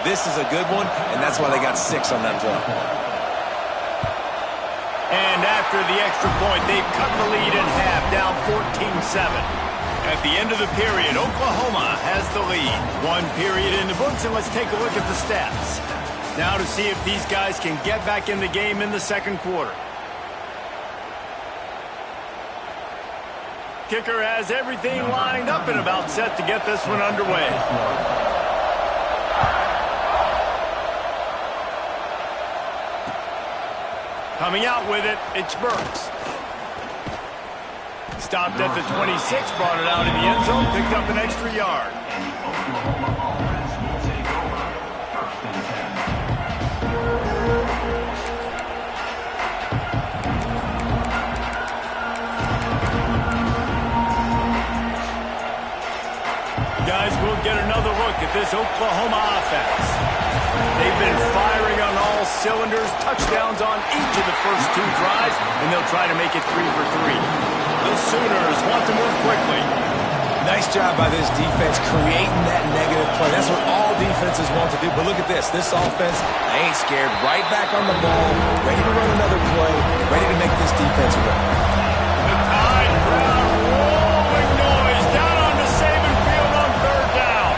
This is a good one, and that's why they got 6 on that play. And after the extra point, they've cut the lead in half, down 14-7. At the end of the period, Oklahoma has the lead. 1 period in the books, and let's take a look at the stats. Now to see if these guys can get back in the game in the second quarter. Kicker has everything lined up and about set to get this one underway. Coming out with it, it's Burks. Stopped at the 26, brought it out in the end zone, picked up an extra yard. Guys, we'll get another look at this Oklahoma offense. They've been firing on all cylinders, touchdowns on each of the first 2 drives, and they'll try to make it 3 for 3. The Sooners want to move quickly. Nice job by this defense creating that negative play. That's what all defenses want to do. But look at this. This offense, they ain't scared. Right back on the ball, ready to run another play, ready to make this defense work. The Tide crowd rolling noise down on the Saban field on 3rd down.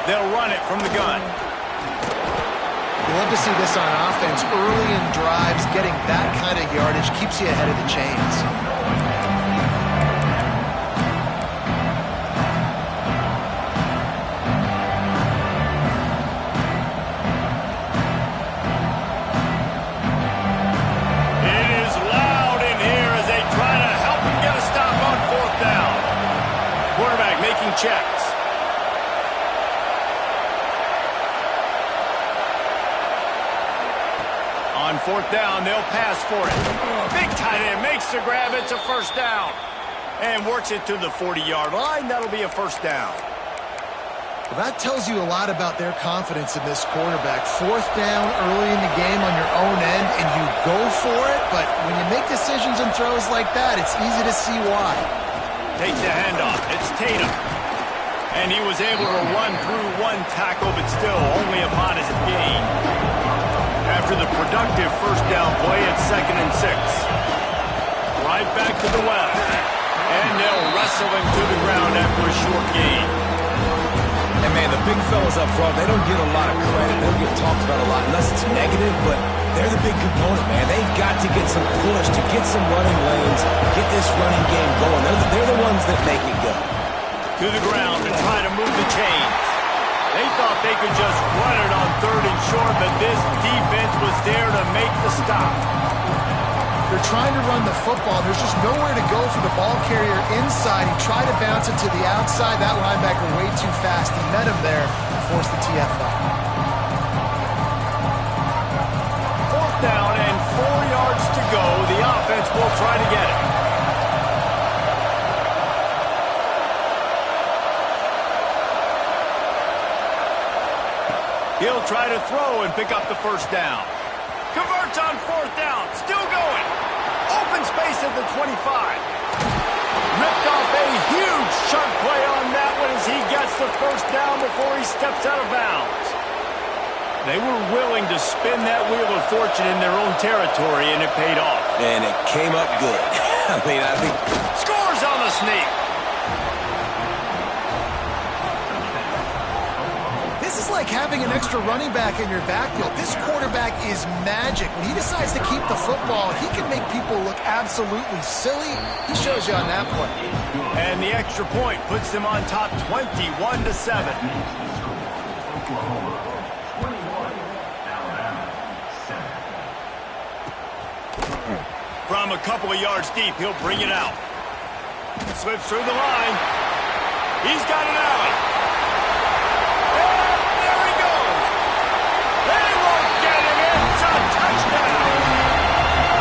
They'll run it from the gun. You love to see this on offense. Early in drives, getting that kind of yardage keeps you ahead of the chains. It is loud in here as they try to help him get a stop on 4th down. Quarterback making checks. On 4th down, they'll pass for it. Big tight end makes the grab. It's a 1st down. And works it to the 40-yard line. That'll be a 1st down. Well, that tells you a lot about their confidence in this quarterback. 4th down early in the game on your own end, and you go for it. But when you make decisions and throws like that, it's easy to see why. Takes the handoff. It's Tatum. And he was able to run through 1 tackle, but still only upon his gain. After the productive 1st down play, it's 2nd and 6. Right back to the well. And they'll wrestle him to the ground after a short gain. And, man, the big fellas up front, they don't get a lot of credit. They don't get talked about a lot unless it's negative, but they're the big component, man. They've got to get some push, to get some running lanes, get this running game going. They're the ones that make it go. To the ground and try to move the chains. They thought they could just run it on 3rd and short, but this defense was there to make the stop. They're trying to run the football. There's just nowhere to go for the ball carrier inside. He tried to bounce it to the outside. That linebacker way too fast. He met him there and forced the TFL. 4th down and 4 yards to go. The offense will try to get it. He'll try to throw and pick up the 1st down. Converts on 4th down. Still going. Open space at the 25. Ripped off a huge chunk play on that one as he gets the 1st down before he steps out of bounds. They were willing to spin that wheel of fortune in their own territory, and it paid off. And it came up good. I think... Scores on the sneak. This is like having an extra running back in your backfield. This quarterback is magic. When he decides to keep the football, he can make people look absolutely silly. He shows you on that play. And the extra point puts them on top 21-7. From a couple of yards deep, he'll bring it out. Slips through the line. He's got it out.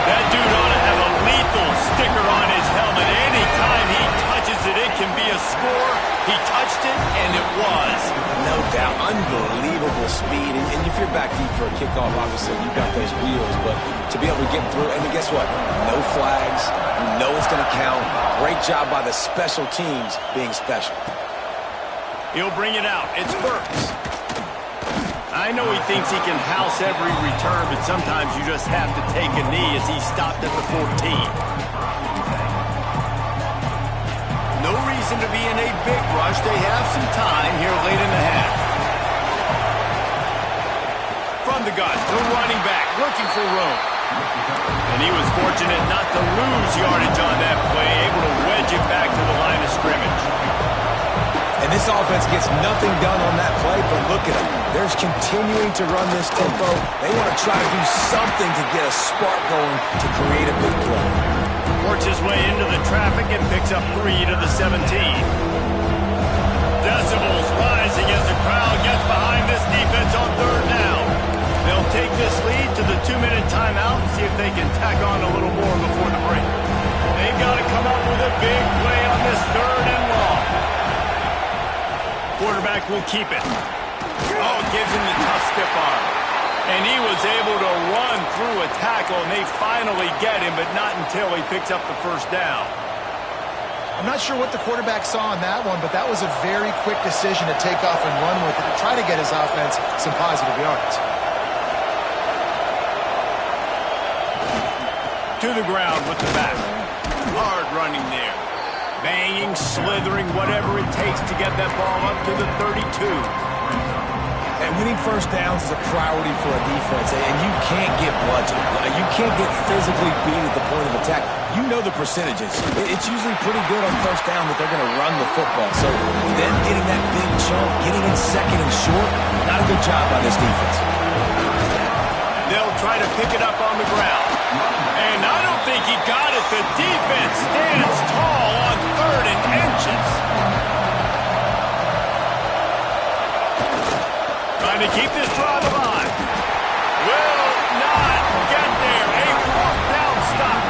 That dude ought to have a lethal sticker on his helmet. Anytime he touches it, it can be a score. He touched it, and it was. No doubt. Unbelievable speed. And if you're back deep for a kickoff, obviously you've got those wheels. But to be able to get through, and then guess what? No flags. You know it's going to count. Great job by the special teams being special. He'll bring it out. It's Burks. I know he thinks he can house every return, but sometimes you just have to take a knee as he stopped at the 14. No reason to be in a big rush. They have some time here late in the half. From the gun, the running back looking for room. And he was fortunate not to lose yardage on that play, able to wedge it back to the line of scrimmage. And this offense gets nothing done on that play, but look at them. They're continuing to run this tempo. They want to try to do something to get a spark going to create a big play. Works his way into the traffic and picks up 3 to the 17. Decibels rising as the crowd gets behind this defense on 3rd down. They'll take this lead to the 2-minute timeout and see if they can tack on a little more before the break. They've got to come up with a big play on this 3rd and long. Quarterback will keep it. Oh, gives him the tough stiff arm. And he was able to run through a tackle, and they finally get him, but not until he picks up the 1st down. I'm not sure what the quarterback saw on that one, but that was a very quick decision to take off and run with it to try to get his offense some positive yards. To the ground with the back. Hard running there. Banging, slithering, whatever it takes to get that ball up to the 32. And winning 1st downs is a priority for a defense, and you can't get bludgeoned. You can't get physically beat at the point of attack. You know the percentages. It's usually pretty good on 1st down that they're going to run the football. So then getting that big chunk, getting in 2nd and short, not a good job by this defense. They'll try to pick it up on the ground. And I don't think he got it. The defense stands tall on 3rd and inches. Trying to keep this drive alive. Will not get there. A 4th down stop.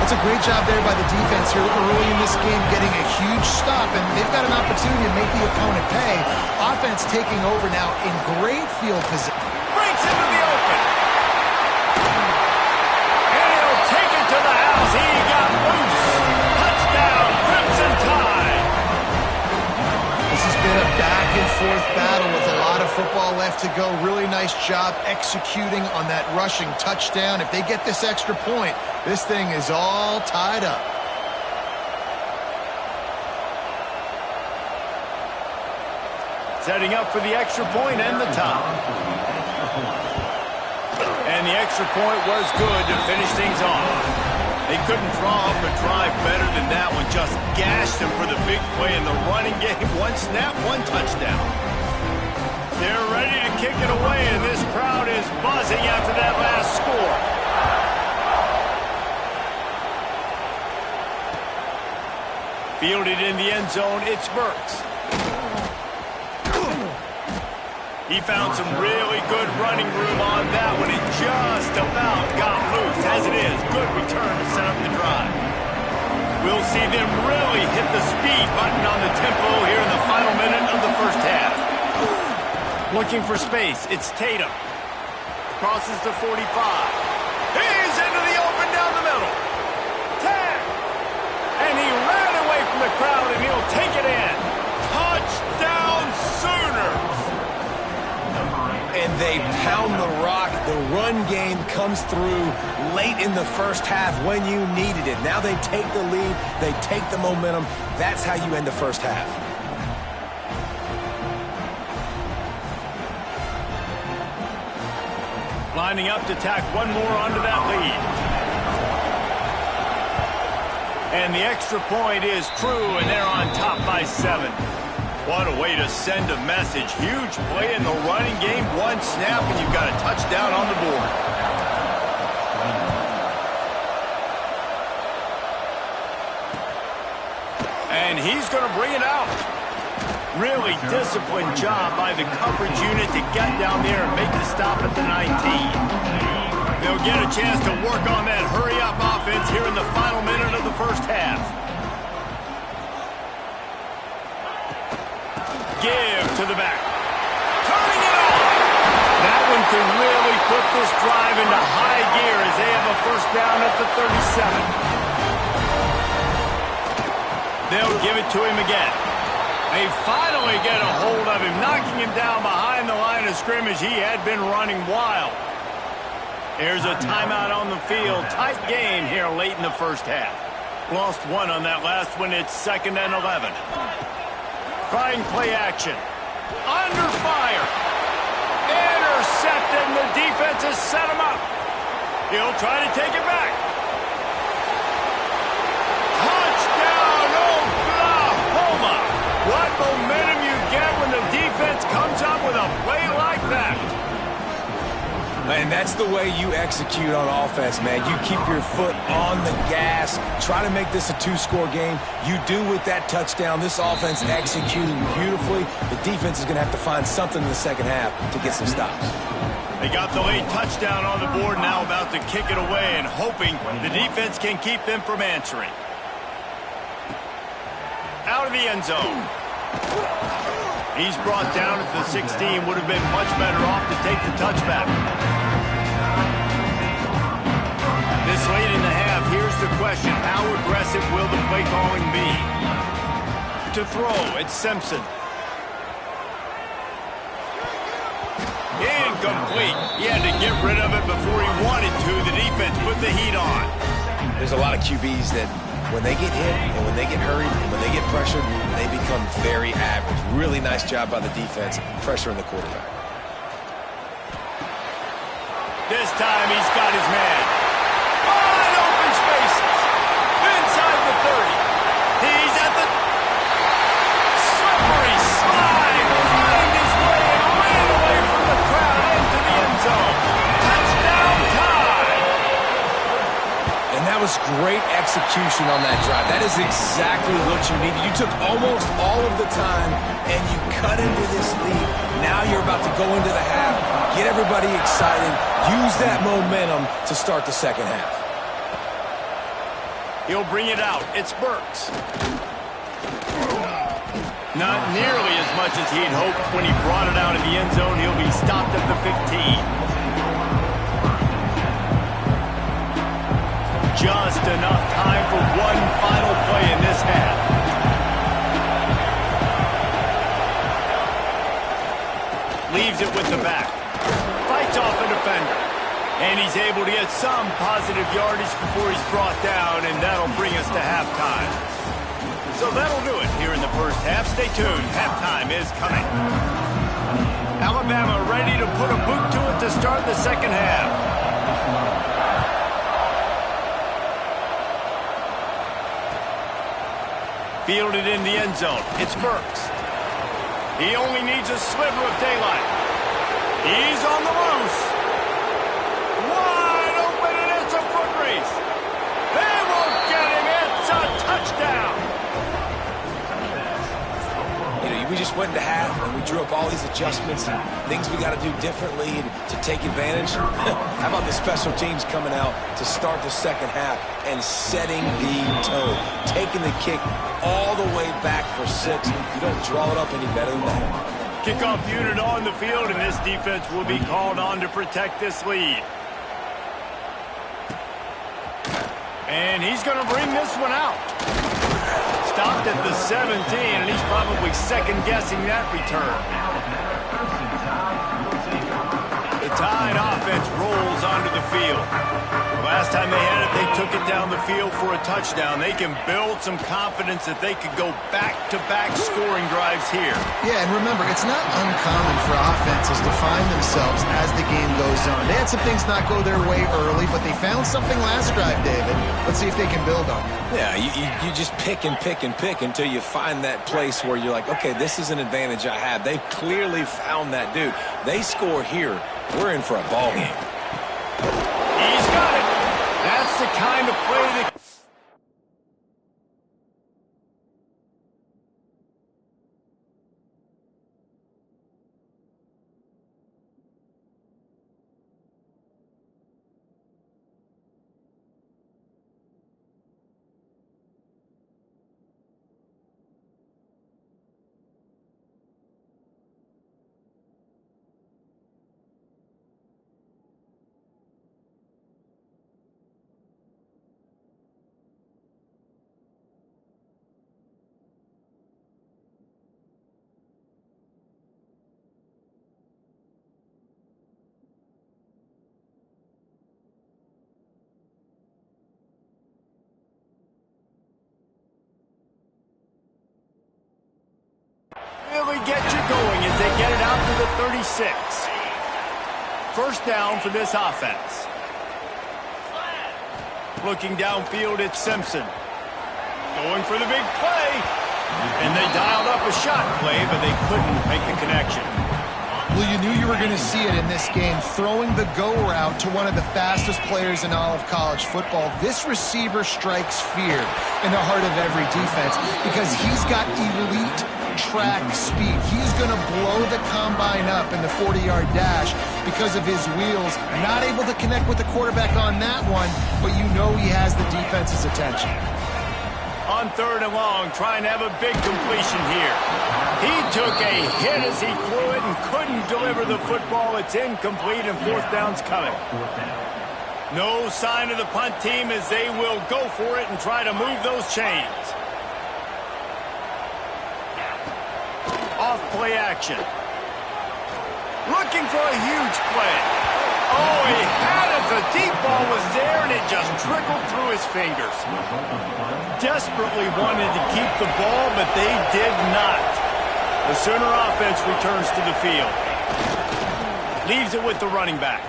That's a great job there by the defense here early in this game, getting a huge stop, and they've got an opportunity to make the opponent pay. Offense taking over now in great field position. Breaks into the open. And he'll take it to the house. He got loose. Touchdown, Crimson Tide. This has been a back-and-forth battle with a lot of football left to go. Really nice job executing on that rushing touchdown. If they get this extra point, this thing is all tied up. Setting up for the extra point and the top. And the extra point was good to finish things off. They couldn't draw up a drive better than that one. Just gashed them for the big play in the running game. 1 snap, 1 touchdown. They're ready to kick it away, and this crowd is buzzing after that last score. Fielded in the end zone, it's Burks. He found some really good running room on that one. It just about got loose. As it is, good return to set up the drive. We'll see them really hit the speed button on the tempo here in the final minute of the 1st half. Looking for space, it's Tatum. Crosses the 45. He's into the open down the middle. Tag! And he ran away from the crowd, and he'll take it in. Touchdown Sooners! And they pound the rock. The run game comes through late in the 1st half when you needed it. Now they take the lead. They take the momentum. That's how you end the 1st half. Lining up to tack one more onto that lead. And the extra point is true, and they're on top by 7. What a way to send a message. Huge play in the running game. 1 snap, and you've got a touchdown on the board. And he's going to bring it out. Really disciplined job by the coverage unit to get down there and make the stop at the 19. They'll get a chance to work on that hurry-up offense here in the final minute of the 1st half. Give to the back. Turning it on. That one could really put this drive into high gear as they have a 1st down at the 37. They'll give it to him again. They finally get a hold of him, knocking him down behind the line of scrimmage, he had been running wild. There's a timeout on the field. Tight game here late in the first half. Lost one on that last one. It's 2nd and 11. Trying play action. Under fire. Intercepted, and the defense has set him up. He'll try to take it back. Touchdown, Oklahoma! What momentum you get when the defense comes up with a play like that. And that's the way you execute on offense, man. You keep your foot on the gas. Try to make this a 2-score game. You do with that touchdown. This offense executing beautifully. The defense is going to have to find something in the second half to get some stops. They got the late touchdown on the board, now about to kick it away and hoping the defense can keep them from answering. Out of the end zone. He's brought down at the 16. Would have been much better off to take the touchback. This late in the half, here's the question. How aggressive will the play calling be? To throw, it's Simpson. Incomplete. He had to get rid of it before he wanted to. The defense put the heat on. There's a lot of QBs that when they get hit and when they get hurried and when they get pressured, they become very average. Really nice job by the defense pressuring the quarterback. This time he's got his man. Wide open spaces. Inside the 30. He's at the slippery slide. Find his way and ran away from the crowd into the end zone. Touchdown time. And that was great execution on that drive. That is exactly what you needed. You took almost all of the time and you cut into this lead. Now you're about to go into the half, get everybody excited, use that momentum to start the second half. He'll bring it out. It's Burks. Not nearly as much as he'd hoped when he brought it out of the end zone. He'll be stopped at the 15. Just enough time for one final play in this half. Leaves it with the back. Fights off a defender. And he's able to get some positive yardage before he's brought down, and that'll bring us to halftime. So that'll do it here in the first half. Stay tuned. Halftime is coming. Alabama ready to put a boot to it to start the second half. Fielded in the end zone. It's Burks. He only needs a sliver of daylight. He's on the loose. Wide open, and it's a foot race. They won't get him. It's a touchdown. You know, we just went into half and we drew up all these adjustments and things we got to do differently to take advantage. How about the special teams coming out to start the second half and setting the tone, taking the kick all the way back for 6. You don't draw it up any better than that. Kickoff unit on the field, and this defense will be called on to protect this lead. And he's going to bring this one out. Stopped at the 17, and he's probably second-guessing that return. The Tide offense rolls onto the field. Last time they had it, they took it down the field for a touchdown. They can build some confidence that they could go back-to-back scoring drives here. Yeah, and remember, it's not uncommon for offenses to find themselves as the game goes on. They had some things not go their way early, but they found something last drive, David. Let's see if they can build on it. Yeah, you just pick and pick and pick until you find that place where you're like, okay, this is an advantage I have. They've clearly found that dude. They score here, we're in for a ball game. He's got it. That's the kind of play that... as they get it out to the 36. First down for this offense. Looking downfield, it's Simpson. Going for the big play. And they dialed up a shot play, but they couldn't make the connection. Well, you knew you were going to see it in this game, throwing the go route to one of the fastest players in all of college football. This receiver strikes fear in the heart of every defense because he's got elite track speed. He's going to blow the combine up in the 40-yard dash because of his wheels. Not able to connect with the quarterback on that one, but you know he has the defense's attention. On 3rd and long, trying to have a big completion here. He took a hit as he threw it and couldn't deliver the football. It's incomplete, and 4th down's coming. No sign of the punt team as they will go for it and try to move those chains. Off play action. Looking for a huge play. Oh, he had it. The deep ball was there, and it just trickled through his fingers. Desperately wanted to keep the ball, but they did not. The Sooner offense returns to the field. Leaves it with the running back.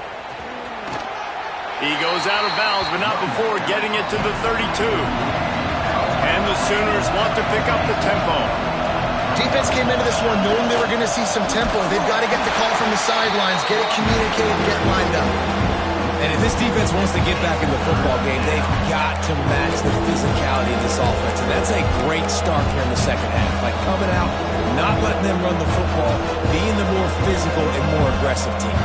He goes out of bounds, but not before getting it to the 32. And the Sooners want to pick up the tempo. Defense came into this one knowing they were going to see some tempo. They've got to get the call from the sidelines, get it communicated, get lined up. And if this defense wants to get back in the football game, they've got to match the physicality of this offense. And that's a great start here in the second half. Like coming out, not letting them run the football, being the more physical and more aggressive team.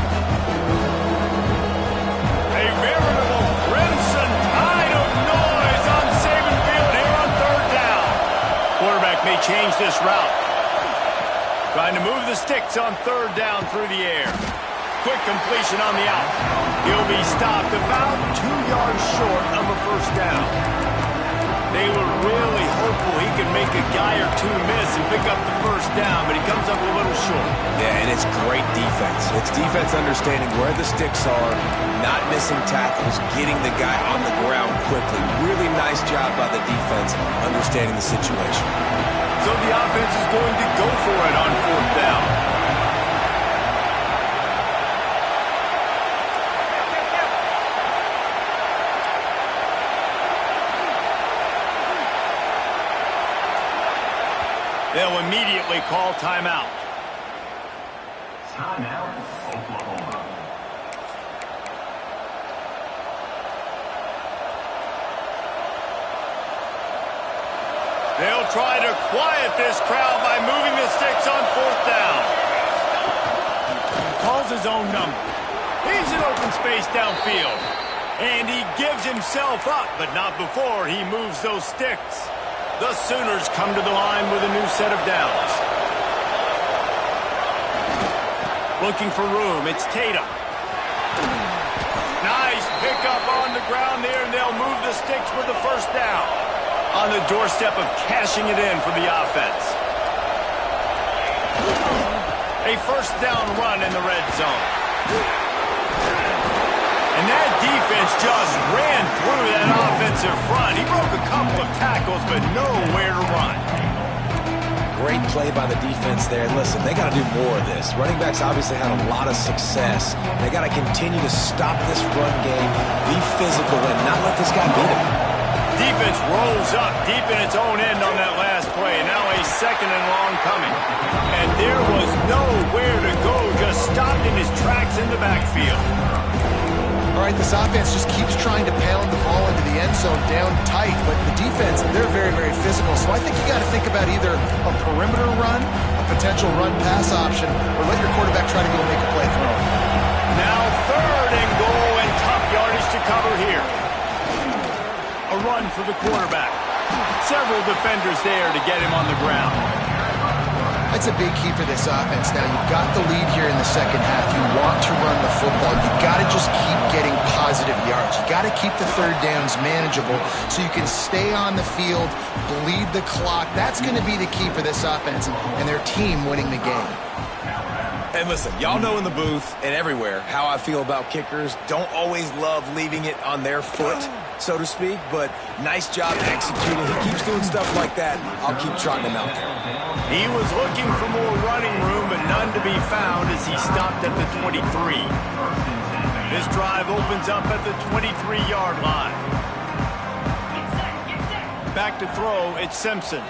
A veritable crimson tide of noise on Saban Field here on 3rd down. Quarterback may change this route. Trying to move the sticks on 3rd down through the air. Quick completion on the out. He'll be stopped about 2 yards short of a 1st down. They were really hopeful he could make a guy or two miss and pick up the 1st down, but he comes up a little short. Yeah, and it's great defense. It's defense understanding where the sticks are, not missing tackles, getting the guy on the ground quickly. Really nice job by the defense understanding the situation. So the offense is going to go for it on 4th down. They'll immediately call timeout. Timeout, Oklahoma. They'll try to quiet this crowd by moving the sticks on 4th down. He calls his own number. He's in open space downfield. And he gives himself up, but not before he moves those sticks. The Sooners come to the line with a new set of downs. Looking for room, it's Tatum. Nice pickup on the ground there, and they'll move the sticks for the 1st down. On the doorstep of cashing it in for the offense. A 1st down run in the red zone. And that defense just ran through that offensive front. He broke a couple of tackles, but nowhere to run. Great play by the defense there. And listen, they got to do more of this. Running backs obviously had a lot of success. They got to continue to stop this run game, be physical, and not let this guy beat him. Defense rolls up deep in its own end on that last play. Now a 2nd and long coming. And there was nowhere to go, just stopped in his tracks in the backfield. All right, this offense just keeps trying to pound the ball into the end zone down tight, but the defense, they're very, very physical. So I think you got to think about either a perimeter run, a potential run-pass option, or let your quarterback try to go make a play throw. Now 3rd and goal, and tough yardage to cover here. A run for the quarterback. Several defenders there to get him on the ground. That's a big key for this offense. Now, you've got the lead here in the second half. You want to run the football. You've got to just keep getting positive yards. You've got to keep the 3rd downs manageable so you can stay on the field, bleed the clock. That's going to be the key for this offense and their team winning the game. And listen, y'all know in the booth and everywhere how I feel about kickers. Don't always love leaving it on their foot. so to speak, but nice job executing. He keeps doing stuff like that. I'll keep trotting him out there. He was looking for more running room, but none to be found as he stopped at the 23. This drive opens up at the 23-yard line. Back to throw, it's Simpson.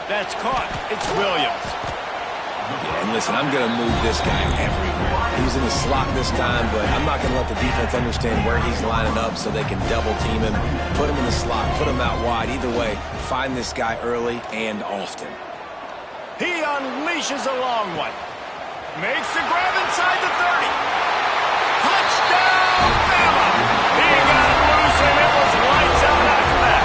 That's caught. It's Williams. Yeah, and listen, I'm going to move this guy everywhere. He's in the slot this time, but I'm not going to let the defense understand where he's lining up so they can double team him, put him in the slot, put him out wide. Either way, find this guy early and often. He unleashes a long one. Makes the grab inside the 30. Touchdown, Bama! He got it loose, and it was lights out after that.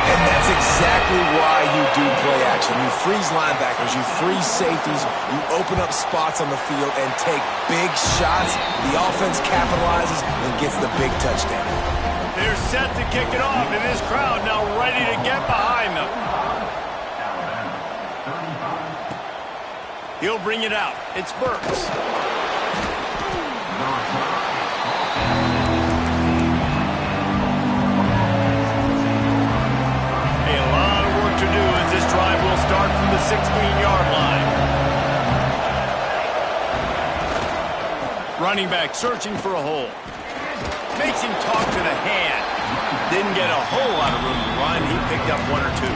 And that's exactly why you do play action. You freeze linebackers, you freeze safeties, you open up spots on the field and take big shots. The offense capitalizes and gets the big touchdown. They're set to kick it off, and this crowd now ready to get behind them. He'll bring it out. It's Burks. To do as this drive will start from the 16-yard line. Running back searching for a hole. Makes him talk to the hand. Didn't get a whole lot of room to run. He picked up one or two.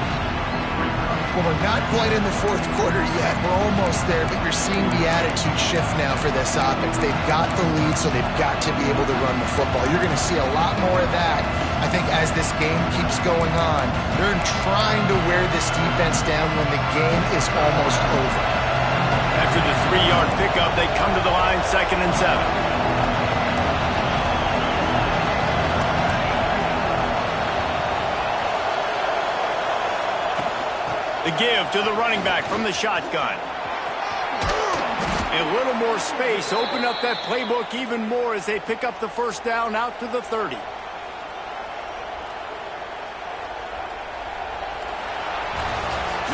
Well, we're not quite in the fourth quarter yet. We're almost there, but you're seeing the attitude shift now for this offense. They've got the lead, so they've got to be able to run the football. You're going to see a lot more of that, I think, as this game keeps going on. They're trying to wear this defense down when the game is almost over. After the 3-yard pickup, they come to the line, 2nd and 7. The give to the running back from the shotgun. A little more space, open up that playbook even more as they pick up the first down out to the 30.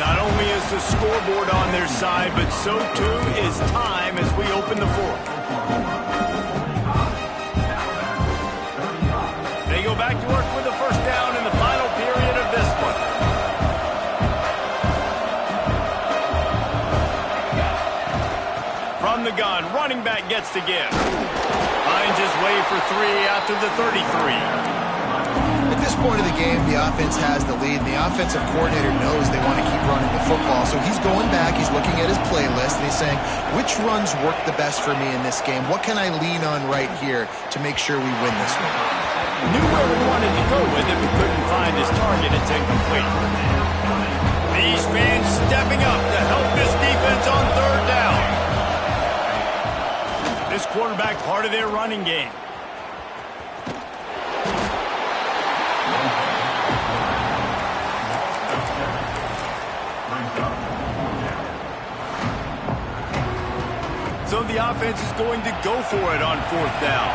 Not only is the scoreboard on their side, but so too is time as we open the fourth. They go back to work with the first down in the final period of this one. From the gun, running back gets the give. Finds his way for 3 out to the 33. At this point of the game, the offense has the lead, and the offensive coordinator knows they want to keep running the football. So he's going back, he's looking at his playlist, and he's saying, which runs work the best for me in this game? What can I lean on right here to make sure we win this one? Knew where he wanted to go with it, but couldn't find his target. It's incomplete. These fans stepping up to help this defense on 3rd down. This quarterback part of their running game. So the offense is going to go for it on 4th down.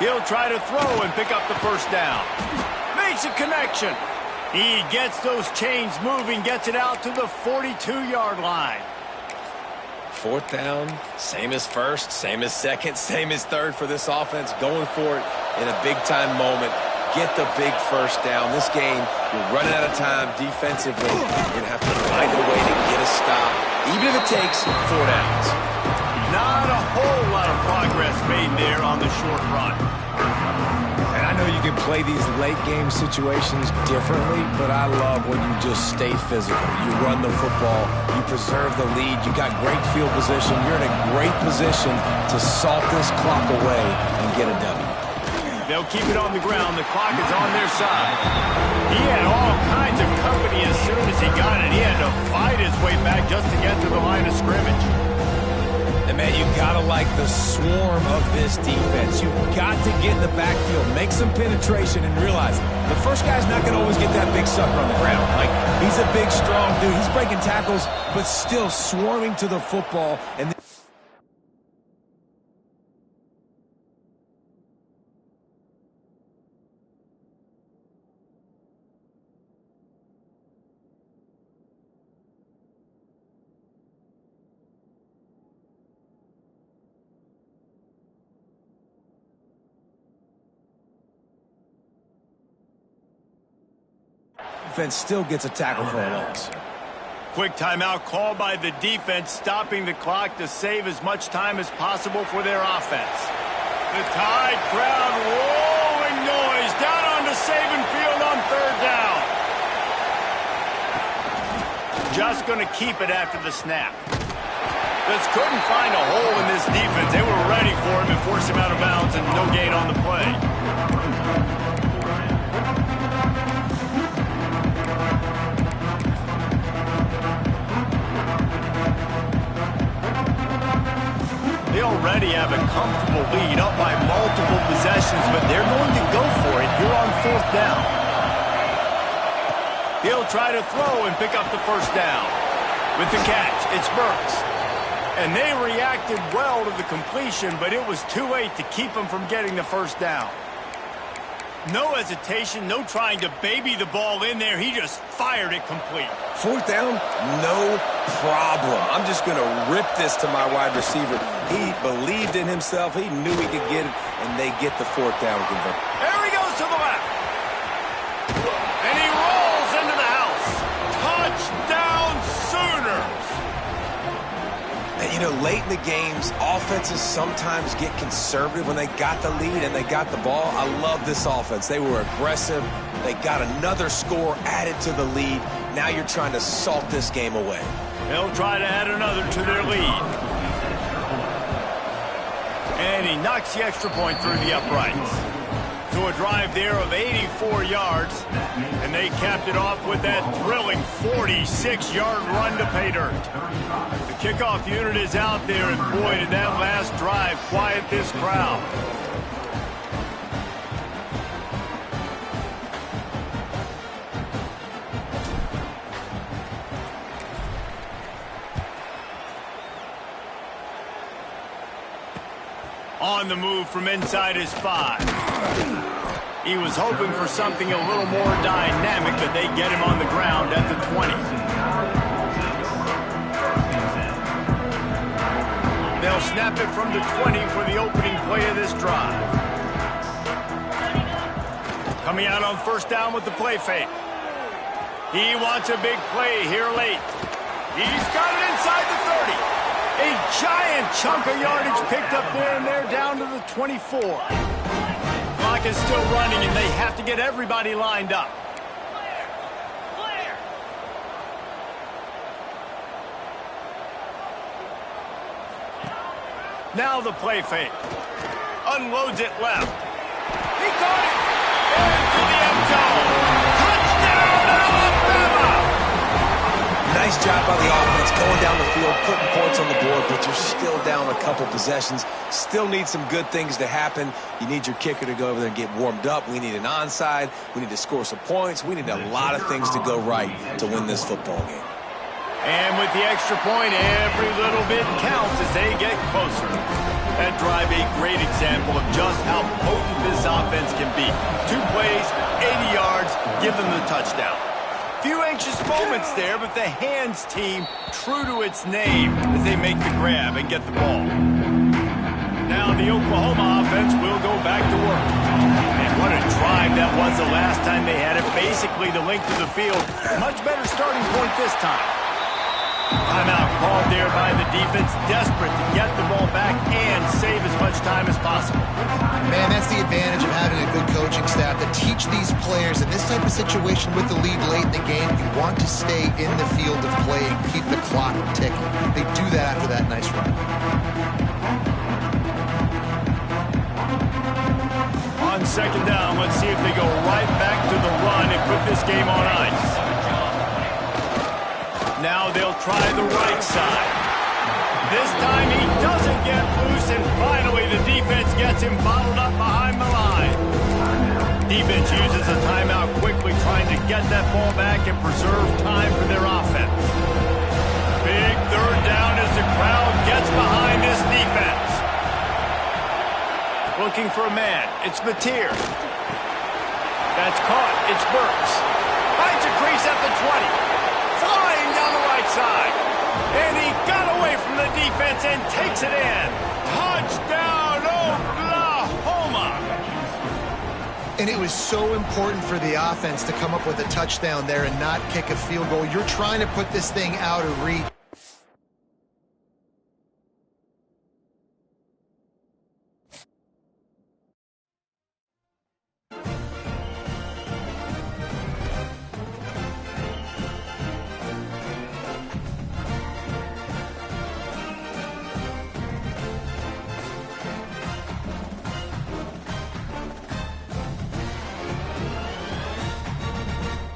He'll try to throw and pick up the first down. Makes a connection. He gets those chains moving, gets it out to the 42-yard line. 4th down, same as 1st, same as 2nd, same as 3rd for this offense. Going for it in a big-time moment. Get the big first down. This game, you're running out of time defensively. You're going to have to find a way to get a stop, even if it takes 4 downs. Not a whole lot of progress made there on the short run. And I know you can play these late game situations differently, but I love when you just stay physical. You run the football, you preserve the lead, you got great field position, you're in a great position to salt this clock away and get a W. They'll keep it on the ground. The clock is on their side. He had all kinds of company as soon as he got it. He had to fight his way back just to get to the line of scrimmage. And, man, you got to like the swarm of this defense. You've got to get in the backfield, make some penetration, and realize the first guy's not going to always get that big sucker on the ground. Like, he's a big, strong dude. He's breaking tackles, but still swarming to the football. And defense still gets a tackle for a loss. Quick timeout called by the defense, stopping the clock to save as much time as possible for their offense. The Tide crowd rolling noise down onto Saban Field on 3rd down. Just going to keep it after the snap. Just couldn't find a hole in this defense. They were ready for him and forced him out of bounds, and no gain on the play. They already have a comfortable lead, up by multiple possessions, but they're going to go for it here on 4th down. He'll try to throw and pick up the 1st down. With the catch, it's Burks. And they reacted well to the completion, but it was too late to keep them from getting the 1st down. No hesitation, no trying to baby the ball in there. He just fired it complete. 4th down, no problem. I'm just going to rip this to my wide receiver. He believed in himself. He knew he could get it, and they get the 4th down conversion. There he goes to the left. And he rolls into the house. Touchdown Sooners. And, you know, late in the games, offenses sometimes get conservative when they got the lead and they got the ball. I love this offense. They were aggressive. They got another score added to the lead. Now you're trying to salt this game away. They'll try to add another to their lead. And he knocks the extra point through the uprights. To a drive there of 84 yards. And they capped it off with that thrilling 46-yard run to pay dirt. The kickoff unit is out there, and boy, did that last drive quiet this crowd. On the move from inside his 5. He was hoping for something a little more dynamic, but they get him on the ground at the 20. They'll snap it from the 20 for the opening play of this drive. Coming out on 1st down with the play fake. He wants a big play here late. He's got it inside the 30. A giant chunk of yardage picked up there, and they're down to the 24. Clock is still running, and they have to get everybody lined up. Now the play fake. Unloads it left. He caught it. Into the end zone. Touchdown, Alabama! Nice job by the offense going down the field, putting points on the board, but you're still down a couple possessions. Still need some good things to happen. You need your kicker to go over there and get warmed up. We need an onside. We need to score some points. We need a lot of things to go right to win this football game. And with the extra point, every little bit counts as they get closer. That drive, a great example of just how potent this offense can be. 2 plays, 80 yards, give them the touchdown. Few anxious moments there, but the hands team true to its name as they make the grab and get the ball. Now the Oklahoma offense will go back to work. And what a drive that was the last time they had it. Basically the length of the field. Much better starting point this time. Timeout called there by the defense, desperate to get the ball back and save as much time as possible. Man, that's the advantage of having a good coaching staff that teach these players in this type of situation with the lead late in the game. You want to stay in the field of play and keep the clock ticking. They do that after that nice run. On 2nd down, let's see if they go right back to the run and put this game on ice. Now they'll try the right side. This time he doesn't get loose, and finally the defense gets him bottled up behind the line. Defense uses a timeout quickly, trying to get that ball back and preserve time for their offense. Big 3rd down as the crowd gets behind this defense. Looking for a man. It's Mateer. That's caught. It's Burks. Finds a crease at the 20. Flying down the right side. And he got away from the defense and takes it in. Touchdown, Oklahoma! And And it was so important for the offense to come up with a touchdown there and not kick a field goal. You're trying to put this thing out of reach.